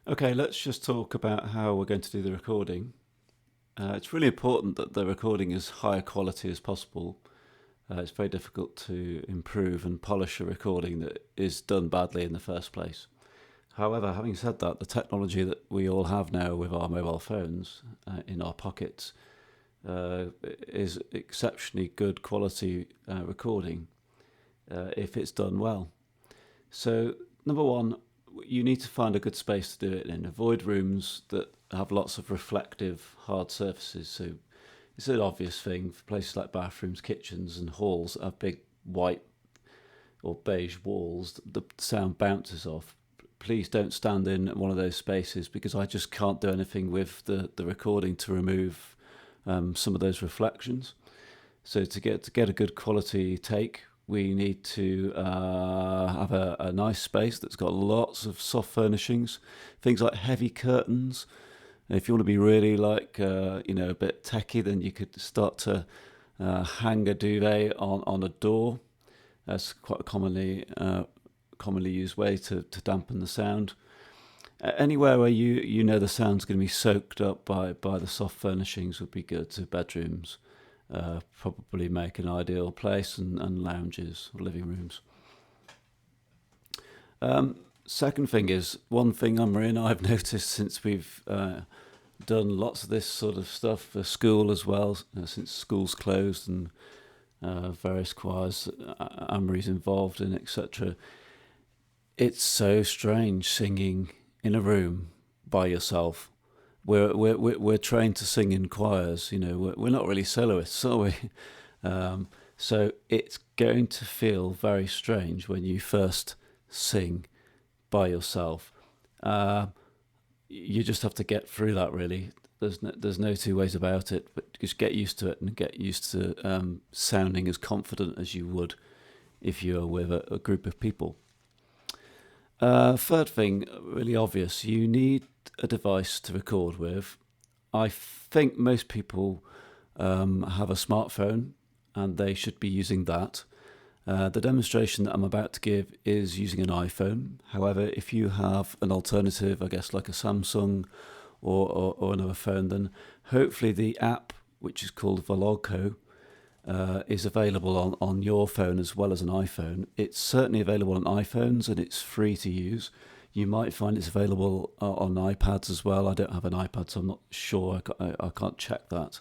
Okay, let's just talk about how we're going to do the recording. It's really important that the recording is higher quality as possible. It's very difficult to improve and polish a recording that is done badly in the first place. However, having said that, the technology that we all have now with our mobile phones in our pockets is exceptionally good quality recording if it's done well. So, number one, you need to find a good space to do it in. Avoid rooms that have lots of reflective hard surfaces. So, it's an obvious thing for places like bathrooms, kitchens, and halls that have big white or beige walls that the sound bounces off. Please don't stand in one of those spaces because I just can't do anything with the recording to remove some of those reflections. So to get a good quality take, we need to have a nice space that's got lots of soft furnishings, things like heavy curtains. And if you want to be really like a bit techie, then you could start to hang a duvet on a door. That's quite a commonly used way to dampen the sound. Anywhere where you know the sound's going to be soaked up by the soft furnishings would be good. So bedrooms, probably make an ideal place, and lounges or living rooms. Second thing is one thing, Marie and I have noticed since we've done lots of this sort of stuff for school as well, since school's closed and various choirs Anne-Marie's involved in, etc. It's so strange singing in a room by yourself. We're trained to sing in choirs. We're not really soloists, are we? So it's going to feel very strange when you first sing by yourself. You just have to get through that. Really, there's no two ways about it. But just get used to it and get used to sounding as confident as you would if you were with a group of people. Third thing, really obvious, you need a device to record with. I think most people have a smartphone and they should be using that. The demonstration that I'm about to give is using an iPhone. However, if you have an alternative, I guess like a Samsung or another phone, then hopefully the app, which is called Vlogco, is available on your phone as well as an iPhone. It's certainly available on iPhones and it's free to use. You might find it's available on iPads as well. I don't have an iPad, so I'm not sure. I can't check that.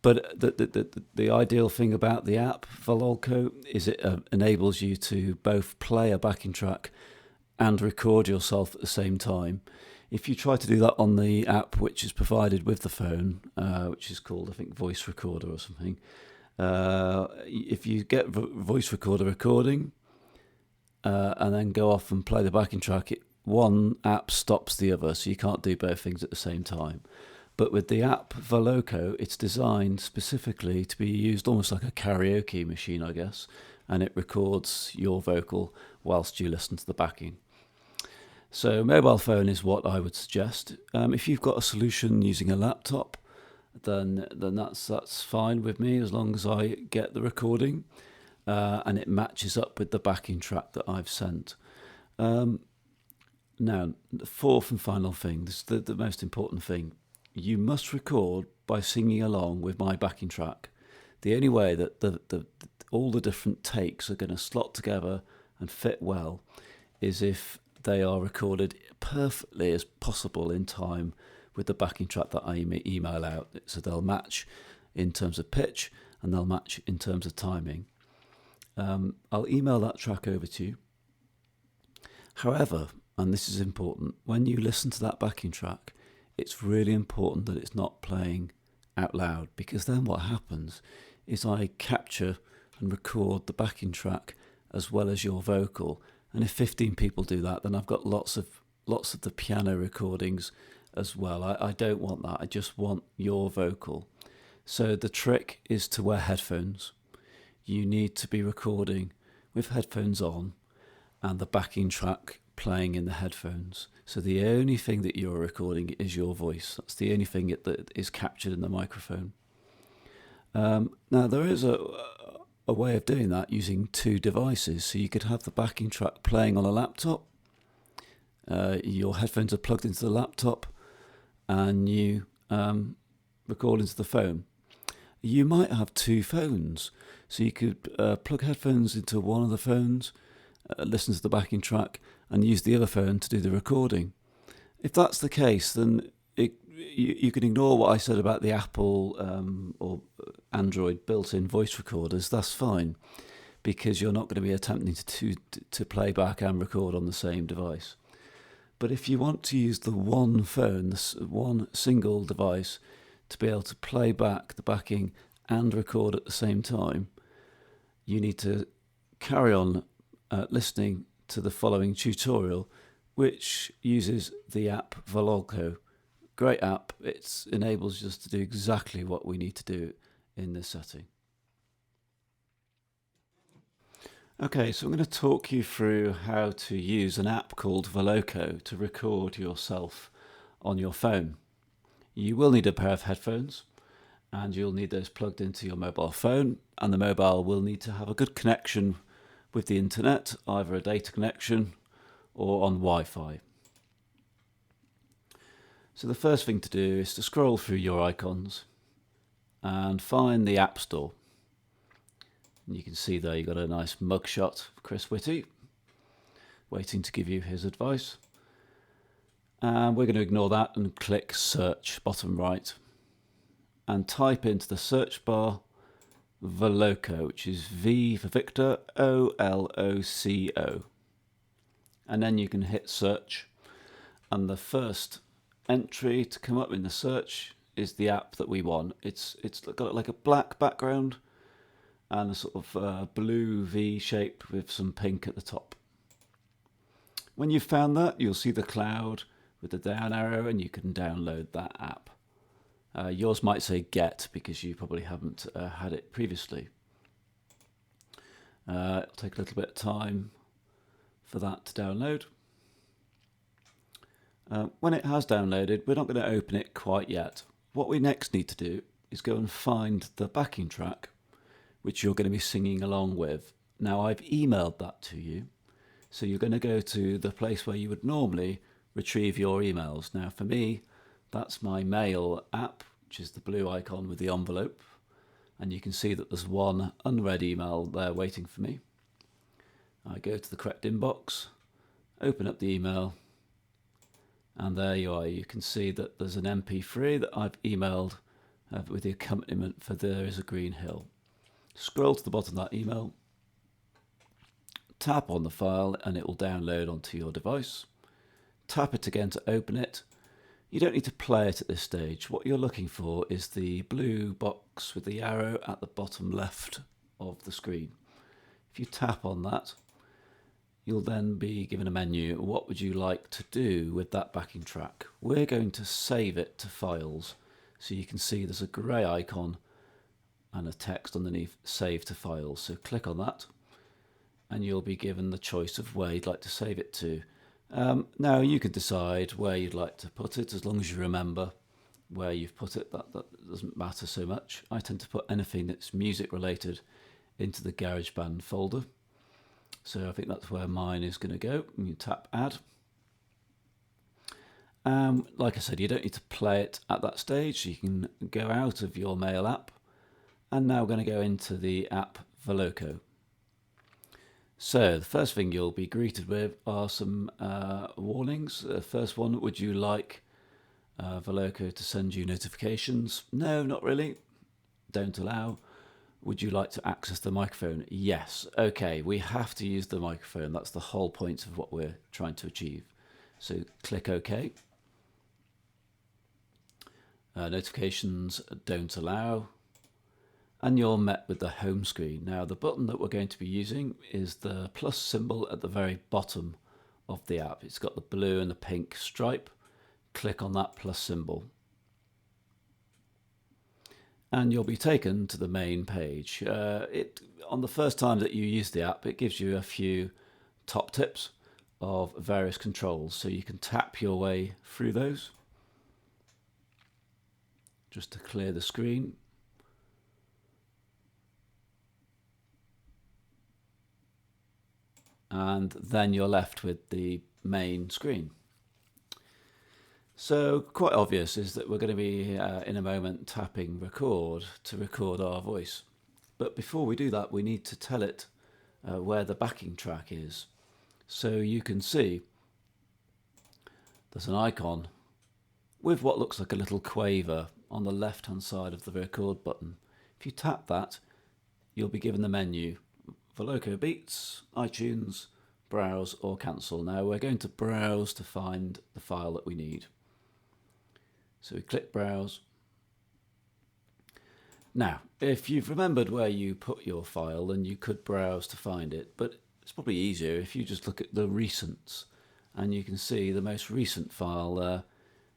But the ideal thing about the app Vlogco is it enables you to both play a backing track and record yourself at the same time. If you try to do that on the app which is provided with the phone, which is called, I think, Voice Recorder or something, if you get voice recorder recording and then go off and play the backing track, one app stops the other, so you can't do both things at the same time. But with the app Vlogco, it's designed specifically to be used almost like a karaoke machine, I guess, and it records your vocal whilst you listen to the backing. So mobile phone is what I would suggest. If you've got a solution using a laptop, then that's fine with me as long as I get the recording and it matches up with the backing track that I've sent. Now, the fourth and final thing, this is the most important thing. You must record by singing along with my backing track. The only way that all the different takes are going to slot together and fit well is if they are recorded perfectly as possible in time with the backing track that I email out. So they'll match in terms of pitch and they'll match in terms of timing. I'll email that track over to you. However, and this is important, when you listen to that backing track, it's really important that it's not playing out loud, because then what happens is I capture and record the backing track as well as your vocal. And if 15 people do that, then I've got lots of the piano recordings as well. I don't want that. I just want your vocal. So the trick is to wear headphones. You need to be recording with headphones on and the backing track playing in the headphones. So the only thing that you're recording is your voice. That's the only thing that is captured in the microphone. Now there is a way of doing that using two devices. So you could have the backing track playing on a laptop your headphones are plugged into the laptop and you record into the phone. You might have two phones, so you could plug headphones into one of the phones, listen to the backing track, and use the other phone to do the recording. If that's the case, then you can ignore what I said about the Apple or Android built-in voice recorders. That's fine, because you're not going to be attempting to play back and record on the same device. But if you want to use the one phone, one single device, to be able to play back the backing and record at the same time, you need to carry on listening to the following tutorial, which uses the app Voloko. Great app. It enables us to do exactly what we need to do in this setting. Okay, so I'm going to talk you through how to use an app called Voloko to record yourself on your phone. You will need a pair of headphones, and you'll need those plugged into your mobile phone, and the mobile will need to have a good connection with the internet, either a data connection or on Wi-Fi. So the first thing to do is to scroll through your icons and find the App Store. And you can see there you've got a nice mugshot of Chris Whitty waiting to give you his advice. And we're going to ignore that and click search, bottom right, and type into the search bar Voloko, which is V for Victor, Oloco. And then you can hit search, and the first entry to come up in the search is the app that we want. It's got like a black background and a sort of blue V shape with some pink at the top. When you've found that, you'll see the cloud with the down arrow, and you can download that app. Yours might say get, because you probably haven't had it previously. It'll take a little bit of time for that to download. When it has downloaded, we're not going to open it quite yet. What we next need to do is go and find the backing track, which you're going to be singing along with. Now, I've emailed that to you, so you're going to go to the place where you would normally retrieve your emails. Now, for me, that's my mail app, which is the blue icon with the envelope, and you can see that there's one unread email there waiting for me. I go to the correct inbox, open up the email, and there you are. You can see that there's an MP3 that I've emailed with the accompaniment for There Is a Green Hill. Scroll to the bottom of that email, tap on the file, and it will download onto your device. Tap it again to open it. You don't need to play it at this stage. What you're looking for is the blue box with the arrow at the bottom left of the screen. If you tap on that, you'll then be given a menu. What would you like to do with that backing track? We're going to save it to files. So you can see there's a grey icon and a text underneath, save to files. So click on that, and you'll be given the choice of where you'd like to save it to. Now you can decide where you'd like to put it, as long as you remember where you've put it. That doesn't matter so much. I tend to put anything that's music related into the GarageBand folder. So I think that's where mine is going to go. And you tap add. Like I said, you don't need to play it at that stage. You can go out of your mail app. And now we're going to go into the app Voloko. So the first thing you'll be greeted with are some warnings. First one, would you like Voloko to send you notifications? No, not really. Don't allow. Would you like to access the microphone? Yes. Okay, we have to use the microphone. That's the whole point of what we're trying to achieve. So click OK. Notifications don't allow. And you're met with the home screen. Now, the button that we're going to be using is the plus symbol at the very bottom of the app. It's got the blue and the pink stripe. Click on that plus symbol, and you'll be taken to the main page. On the first time that you use the app, it gives you a few top tips of various controls, so you can tap your way through those just to clear the screen. And then you're left with the main screen. So quite obvious is that we're going to be in a moment tapping record to record our voice. But before we do that, we need to tell it where the backing track is. So you can see there's an icon with what looks like a little quaver on the left hand side of the record button. If you tap that, you'll be given the menu for Loco Beats, iTunes, browse or cancel. Now we're going to browse to find the file that we need. So we click browse. Now, if you've remembered where you put your file, then you could browse to find it, but it's probably easier if you just look at the recents, and you can see the most recent file there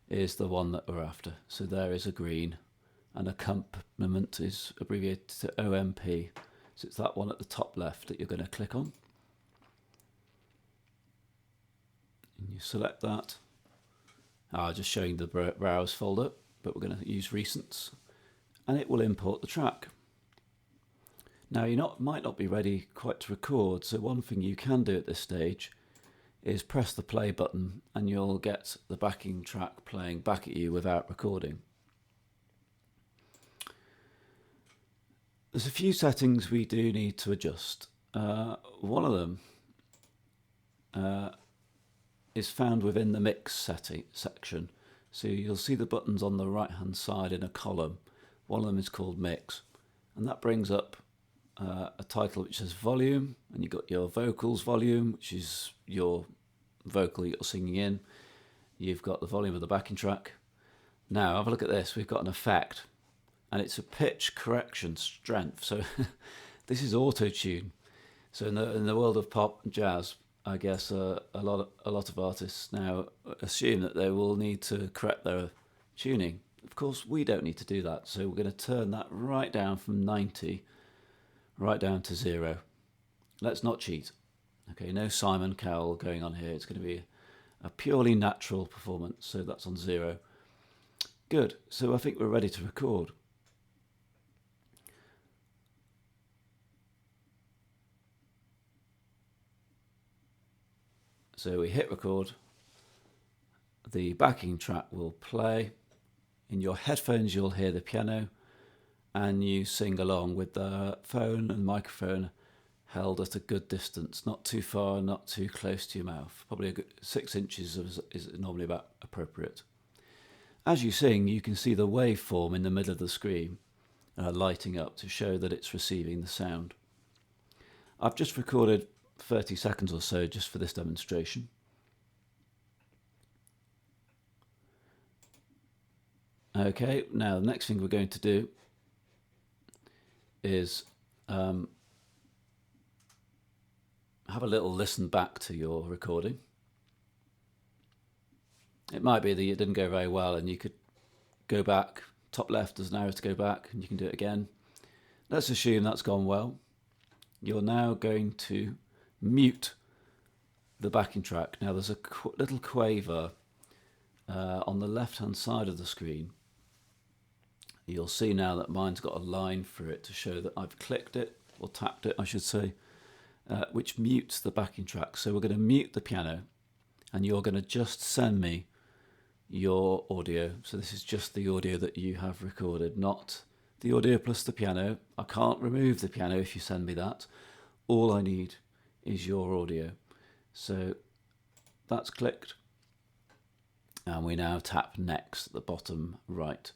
is the one that we're after. So there is a green, and accompaniment is abbreviated to OMP. So it's that one at the top left that you're going to click on. And you select that. Just showing the browse folder, but we're going to use recents, and it will import the track. Now you might not be ready quite to record, so one thing you can do at this stage is press the play button and you'll get the backing track playing back at you without recording. There's a few settings we do need to adjust. One of them is found within the mix section. So you'll see the buttons on the right hand side in a column. One of them is called mix, and that brings up a title which says volume, and you've got your vocals volume, which is your vocal you're singing in. You've got the volume of the backing track. Now have a look at this. We've got an effect, and it's a pitch correction strength. So this is auto tune. So in the world of pop and jazz, I guess a lot of artists now assume that they will need to correct their tuning. Of course, we don't need to do that. So we're going to turn that right down from 90, right down to 0. Let's not cheat. Okay, no Simon Cowell going on here. It's going to be a purely natural performance. So that's on 0. Good. So I think we're ready to record. So we hit record, the backing track will play. In your headphones you'll hear the piano, and you sing along with the phone and microphone held at a good distance, not too far, not too close to your mouth. Probably a good 6 inches is normally about appropriate. As you sing, you can see the waveform in the middle of the screen lighting up to show that it's receiving the sound. I've just recorded 30 seconds or so just for this demonstration. Okay, now the next thing we're going to do is have a little listen back to your recording. It might be that it didn't go very well, and you could go back. Top left, there's an arrow to go back, and you can do it again. Let's assume that's gone well. You're now going to mute the backing track. Now there's a little quaver on the left hand side of the screen. You'll see now that mine's got a line through it to show that I've clicked it, or tapped it I should say, which mutes the backing track. So we're going to mute the piano, and you're going to just send me your audio. So this is just the audio that you have recorded, not the audio plus the piano. I can't remove the piano if you send me that. All I need is your audio. So that's clicked, and we now tap next at the bottom right.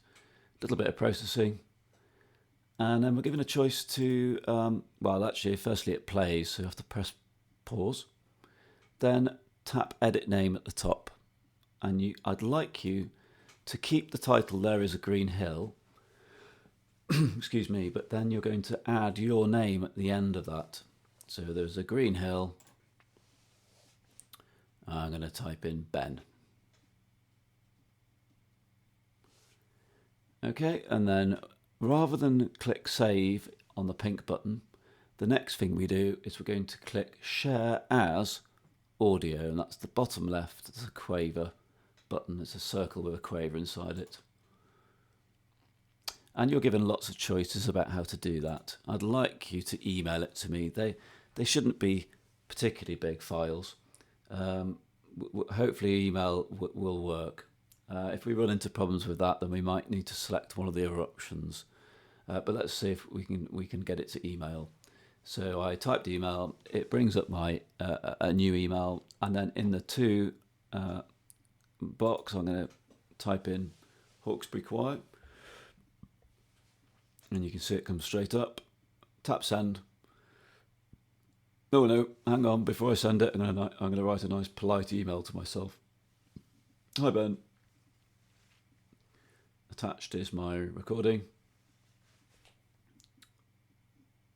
A little bit of processing, and then we're given a choice to well, actually firstly it plays, so you have to press pause, then tap edit name at the top, and I'd like you to keep the title There Is a Green Hill excuse me, but then you're going to add your name at the end of that. So there's a green hill. I'm going to type in Ben. Okay, and then rather than click save on the pink button, the next thing we do is we're going to click share as audio, and that's the bottom left. It's a quaver button. It's a circle with a quaver inside it. And you're given lots of choices about how to do that. I'd like you to email it to me. They shouldn't be particularly big files. hopefully email will work. If we run into problems with that, then we might need to select one of the other options. But let's see if we can get it to email. So I typed email, it brings up my a new email, and then in the to box I'm going to type in Hawkesbury Choir, and you can see it comes straight up. Tap send. Oh no, hang on, before I send it, I'm going to write a nice polite email to myself. Hi Ben. Attached is my recording.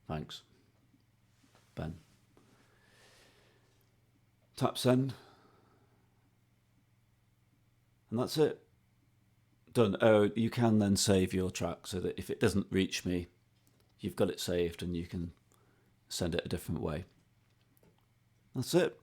Thanks, Ben. Tap send. And that's it. Done. Oh, you can then save your track so that if it doesn't reach me, you've got it saved and you can send it a different way. That's it.